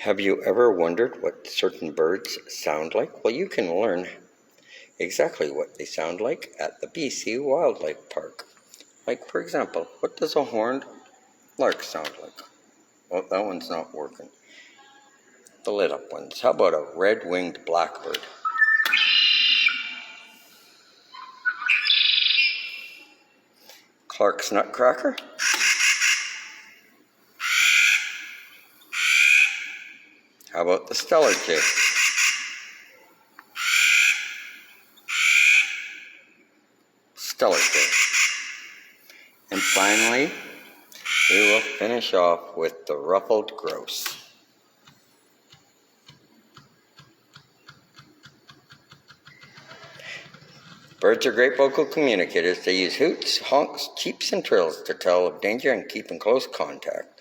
Have you ever wondered what certain birds sound like? Well, you can learn exactly what they sound like at the BC Wildlife Park. Like, for example, what does a horned lark sound like? Well, that one's not working. The lit up ones. How about a red-winged blackbird? Clark's nutcracker? How about the Steller jay? Steller jay. And finally, we will finish off with the ruffled grouse. Birds are great vocal communicators. They use hoots, honks, cheeps, and trills to tell of danger and keep in close contact.